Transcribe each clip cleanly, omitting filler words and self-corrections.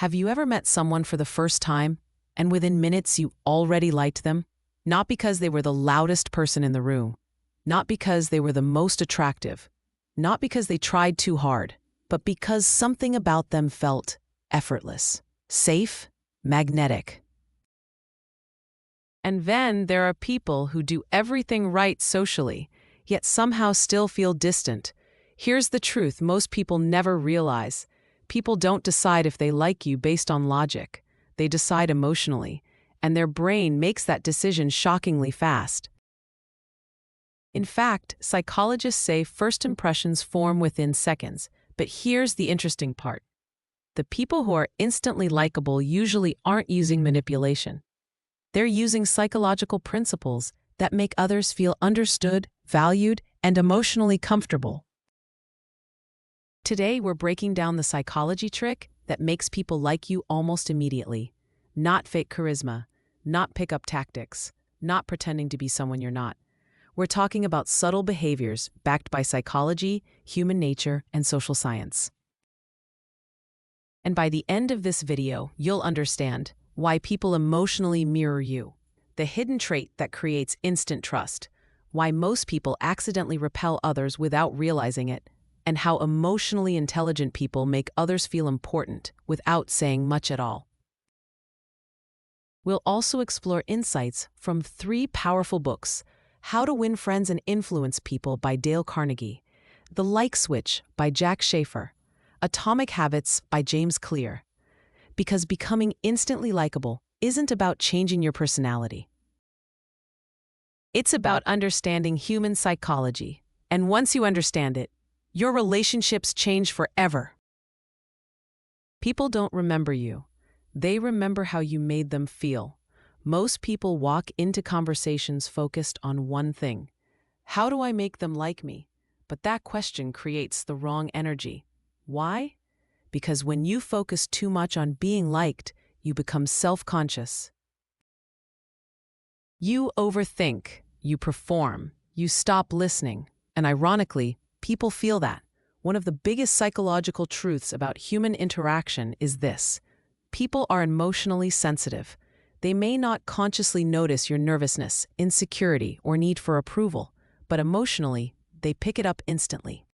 Have you ever met someone for the first time, and within minutes you already liked them? Not because they were the loudest person in the room, not because they were the most attractive, not because they tried too hard, but because something about them felt effortless, safe, magnetic. And then there are people who do everything right socially, yet somehow still feel distant. Here's the truth most people never realize. People don't decide if they like you based on logic. They decide emotionally, and their brain makes that decision shockingly fast. In fact, psychologists say first impressions form within seconds, but here's the interesting part. The people who are instantly likable usually aren't using manipulation. They're using psychological principles that make others feel understood, valued, and emotionally comfortable. Today, we're breaking down the psychology trick that makes people like you almost immediately. Not fake charisma, not pickup tactics, not pretending to be someone you're not. We're talking about subtle behaviors backed by psychology, human nature, and social science. And by the end of this video, you'll understand why people emotionally mirror you, the hidden trait that creates instant trust, why most people accidentally repel others without realizing it, and how emotionally intelligent people make others feel important without saying much at all. We'll also explore insights from 3 powerful books: How to Win Friends and Influence People by Dale Carnegie, The Like Switch by Jack Schafer, Atomic Habits by James Clear. Because becoming instantly likable isn't about changing your personality. It's about understanding human psychology, and once you understand it, your relationships change forever. People don't remember you. They remember how you made them feel. Most people walk into conversations focused on one thing. How do I make them like me? But that question creates the wrong energy. Why? Because when you focus too much on being liked, you become self-conscious. You overthink, you perform, you stop listening, and ironically, people feel that. One of the biggest psychological truths about human interaction is this: people are emotionally sensitive. They may not consciously notice your nervousness, insecurity, or need for approval, but emotionally, they pick it up instantly.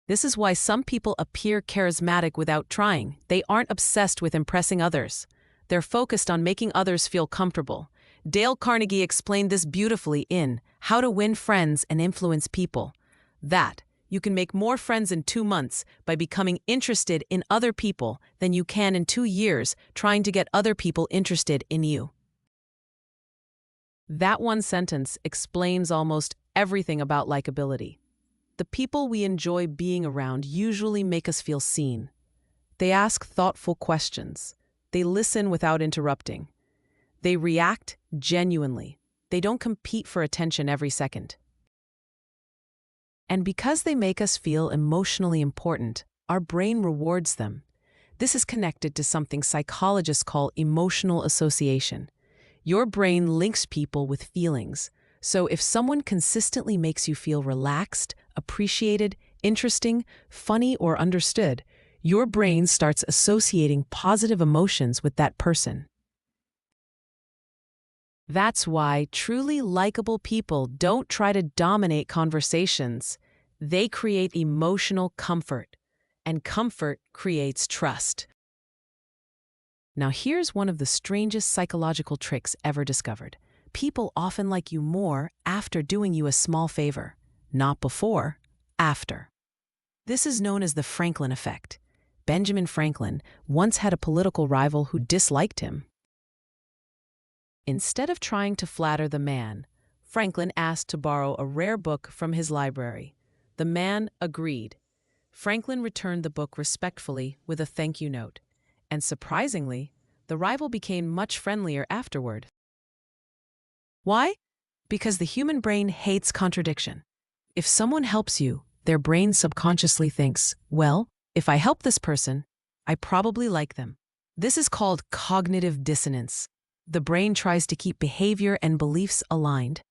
This is why some people appear charismatic without trying. They aren't obsessed with impressing others. They're focused on making others feel comfortable. Dale Carnegie explained this beautifully in How to Win Friends and Influence People. That you can make more friends in 2 months by becoming interested in other people than you can in 2 years trying to get other people interested in you. That one sentence explains almost everything about likability. The people we enjoy being around usually make us feel seen. They ask thoughtful questions. They listen without interrupting. They react genuinely. They don't compete for attention every second. And because they make us feel emotionally important, our brain rewards them. This is connected to something psychologists call emotional association. Your brain links people with feelings. So if someone consistently makes you feel relaxed, appreciated, interesting, funny, or understood, your brain starts associating positive emotions with that person. That's why truly likable people don't try to dominate conversations. They create emotional comfort, and comfort creates trust. Now here's one of the strangest psychological tricks ever discovered. People often like you more after doing you a small favor. Not before, after. This is known as the Franklin effect. Benjamin Franklin once had a political rival who disliked him. Instead of trying to flatter the man, Franklin asked to borrow a rare book from his library. The man agreed. Franklin returned the book respectfully with a thank you note. And surprisingly, the rival became much friendlier afterward. Why? Because the human brain hates contradiction. If someone helps you, their brain subconsciously thinks, well, if I help this person, I probably like them. This is called cognitive dissonance. The brain tries to keep behavior and beliefs aligned.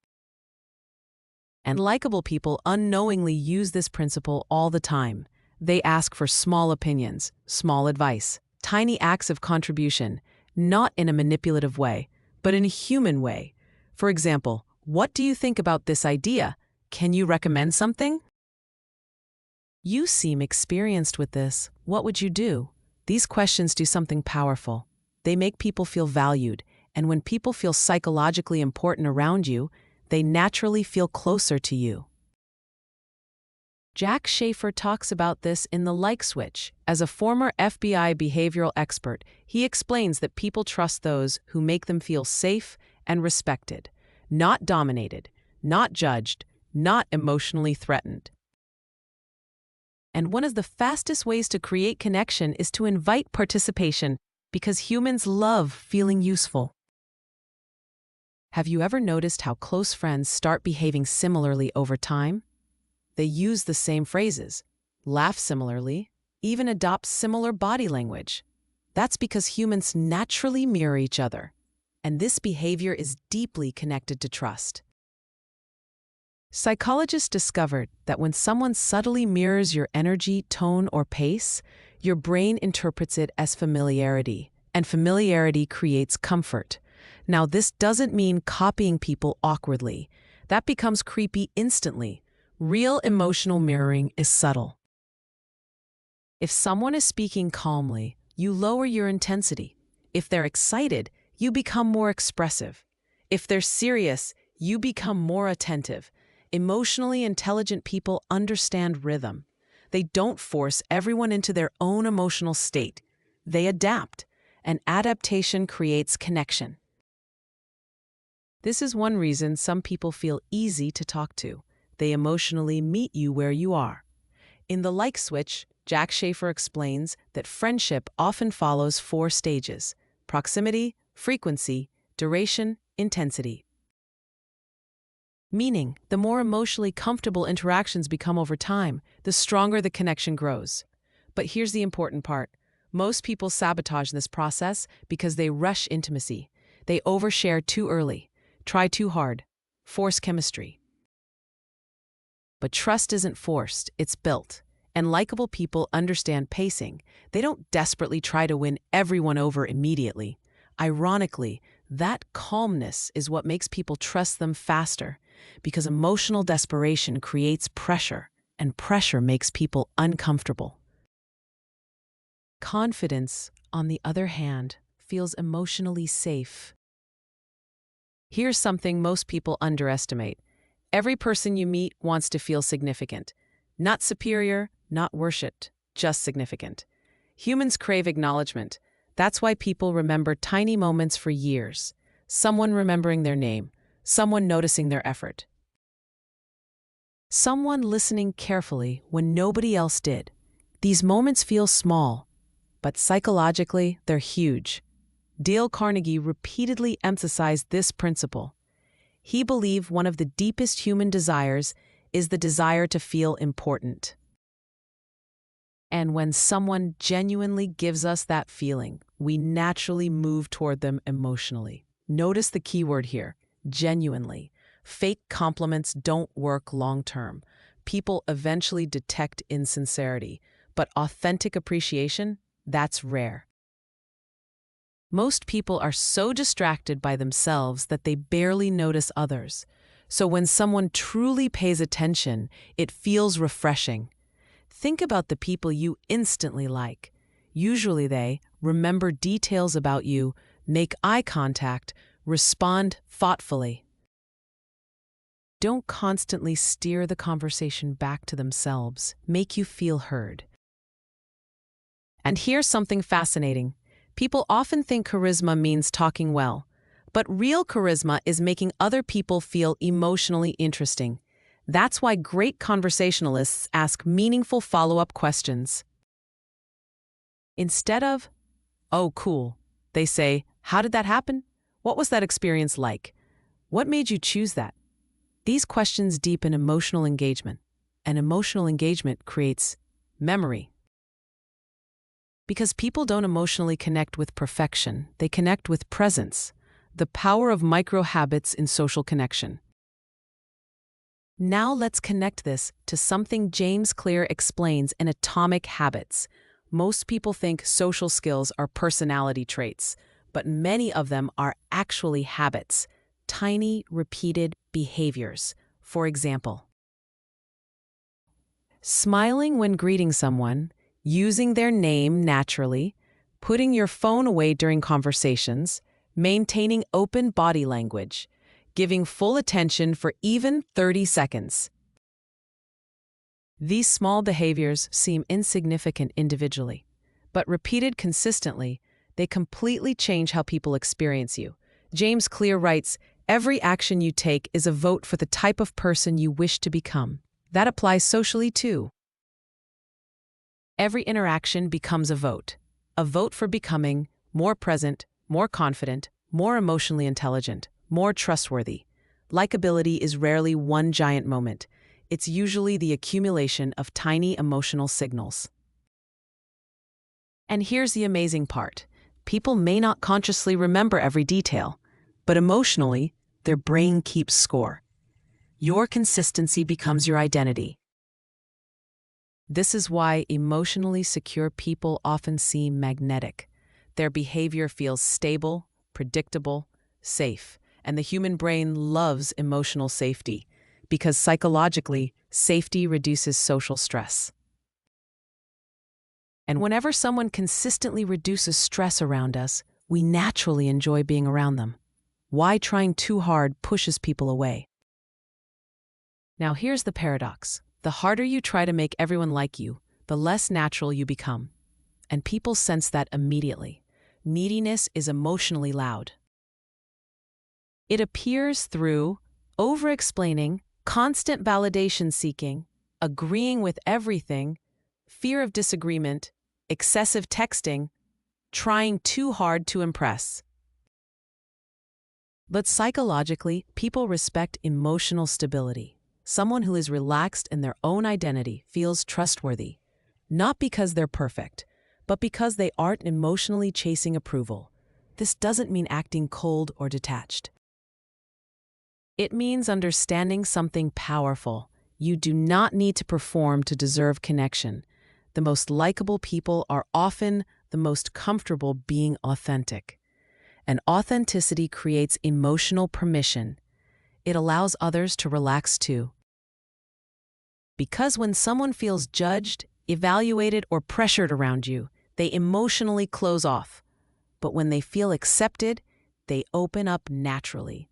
And likable people unknowingly use this principle all the time. They ask for small opinions, small advice, tiny acts of contribution, not in a manipulative way, but in a human way. For example, what do you think about this idea? Can you recommend something? You seem experienced with this. What would you do? These questions do something powerful. They make people feel valued, and when people feel psychologically important around you, they naturally feel closer to you. Jack Schafer talks about this in The Like Switch. As a former FBI behavioral expert, he explains that people trust those who make them feel safe and respected, not dominated, not judged, not emotionally threatened. And one of the fastest ways to create connection is to invite participation, because humans love feeling useful. Have you ever noticed how close friends start behaving similarly over time? They use the same phrases, laugh similarly, even adopt similar body language. That's because humans naturally mirror each other, and this behavior is deeply connected to trust. Psychologists discovered that when someone subtly mirrors your energy, tone, or pace, your brain interprets it as familiarity, and familiarity creates comfort. Now, this doesn't mean copying people awkwardly. That becomes creepy instantly. Real emotional mirroring is subtle. If someone is speaking calmly, you lower your intensity. If they're excited, you become more expressive. If they're serious, you become more attentive. Emotionally intelligent people understand rhythm. They don't force everyone into their own emotional state. They adapt, and adaptation creates connection. This is one reason some people feel easy to talk to. They emotionally meet you where you are. In The Like Switch, Jack Schafer explains that friendship often follows 4 stages: proximity, frequency, duration, intensity. Meaning, the more emotionally comfortable interactions become over time, the stronger the connection grows. But here's the important part. Most people sabotage this process because they rush intimacy. They overshare too early, try too hard, force chemistry. But trust isn't forced, it's built. And likable people understand pacing. They don't desperately try to win everyone over immediately. Ironically, that calmness is what makes people trust them faster, because emotional desperation creates pressure, and pressure makes people uncomfortable. Confidence, on the other hand, feels emotionally safe. Here's something most people underestimate. Every person you meet wants to feel significant. Not superior, not worshipped, just significant. Humans crave acknowledgement. That's why people remember tiny moments for years. Someone remembering their name, someone noticing their effort, someone listening carefully when nobody else did. These moments feel small, but psychologically they're huge. Dale Carnegie repeatedly emphasized this principle. He believed one of the deepest human desires is the desire to feel important. And when someone genuinely gives us that feeling, we naturally move toward them emotionally. Notice the key word here, genuinely. Fake compliments don't work long term. People eventually detect insincerity, but authentic appreciation, that's rare. Most people are so distracted by themselves that they barely notice others. So when someone truly pays attention, it feels refreshing. Think about the people you instantly like. Usually they remember details about you, make eye contact, respond thoughtfully. Don't constantly steer the conversation back to themselves. Make you feel heard. And here's something fascinating. People often think charisma means talking well, but real charisma is making other people feel emotionally interesting. That's why great conversationalists ask meaningful follow-up questions. Instead of, "Oh, cool," they say, "How did that happen? What was that experience like? What made you choose that?" These questions deepen emotional engagement, and emotional engagement creates memory. Because people don't emotionally connect with perfection, they connect with presence, the power of micro habits in social connection. Now let's connect this to something James Clear explains in Atomic Habits. Most people think social skills are personality traits, but many of them are actually habits, tiny, repeated behaviors. For example, smiling when greeting someone, using their name naturally, putting your phone away during conversations, maintaining open body language, giving full attention for even 30 seconds. These small behaviors seem insignificant individually, but repeated consistently, they completely change how people experience you. James Clear writes, "Every action you take is a vote for the type of person you wish to become." That applies socially too. Every interaction becomes a vote for becoming more present, more confident, more emotionally intelligent, more trustworthy. Likability is rarely one giant moment. It's usually the accumulation of tiny emotional signals. And here's the amazing part. People may not consciously remember every detail, but emotionally, their brain keeps score. Your consistency becomes your identity. This is why emotionally secure people often seem magnetic. Their behavior feels stable, predictable, safe, and the human brain loves emotional safety because psychologically, safety reduces social stress. And whenever someone consistently reduces stress around us, we naturally enjoy being around them. Why trying too hard pushes people away? Now here's the paradox. The harder you try to make everyone like you, the less natural you become. And people sense that immediately. Neediness is emotionally loud. It appears through over-explaining, constant validation seeking, agreeing with everything, fear of disagreement, excessive texting, trying too hard to impress. But psychologically, people respect emotional stability. Someone who is relaxed in their own identity feels trustworthy, not because they're perfect, but because they aren't emotionally chasing approval. This doesn't mean acting cold or detached. It means understanding something powerful. You do not need to perform to deserve connection. The most likable people are often the most comfortable being authentic. And authenticity creates emotional permission. It allows others to relax too. Because when someone feels judged, evaluated, or pressured around you, they emotionally close off. But when they feel accepted, they open up naturally.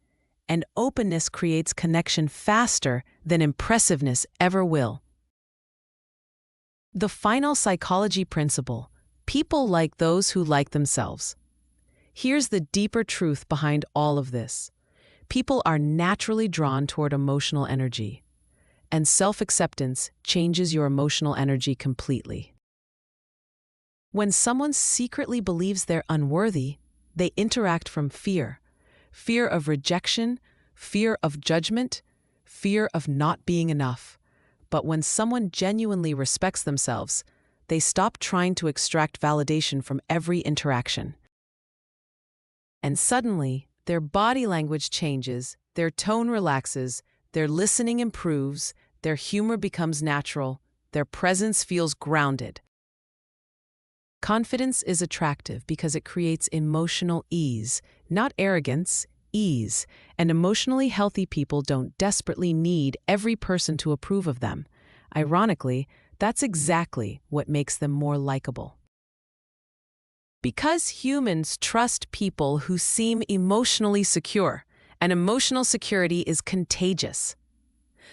And openness creates connection faster than impressiveness ever will. The final psychology principle: people like those who like themselves. Here's the deeper truth behind all of this. People are naturally drawn toward emotional energy, and self-acceptance changes your emotional energy completely. When someone secretly believes they're unworthy, they interact from fear. Fear of rejection, fear of judgment, fear of not being enough. But when someone genuinely respects themselves, they stop trying to extract validation from every interaction. And suddenly, their body language changes, their tone relaxes, their listening improves, their humor becomes natural, their presence feels grounded. Confidence is attractive because it creates emotional ease, not arrogance, ease. And emotionally healthy people don't desperately need every person to approve of them. Ironically, that's exactly what makes them more likable. Because humans trust people who seem emotionally secure, and emotional security is contagious.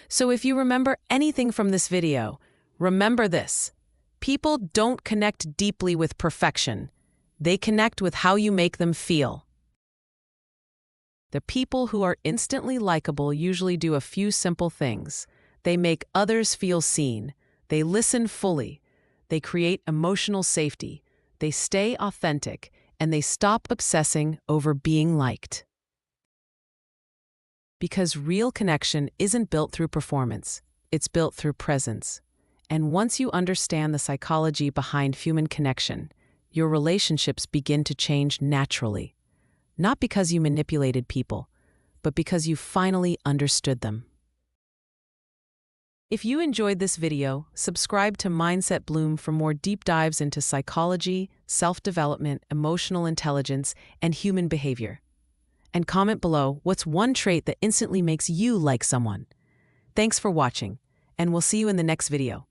So if you remember anything from this video, remember this. People don't connect deeply with perfection. They connect with how you make them feel. The people who are instantly likable usually do a few simple things. They make others feel seen. They listen fully. They create emotional safety. They stay authentic, and they stop obsessing over being liked. Because real connection isn't built through performance, it's built through presence. And once you understand the psychology behind human connection, your relationships begin to change naturally. Not because you manipulated people, but because you finally understood them. If you enjoyed this video, subscribe to Mindset Bloom for more deep dives into psychology, self-development, emotional intelligence, and human behavior. And comment below what's one trait that instantly makes you like someone. Thanks for watching, and we'll see you in the next video.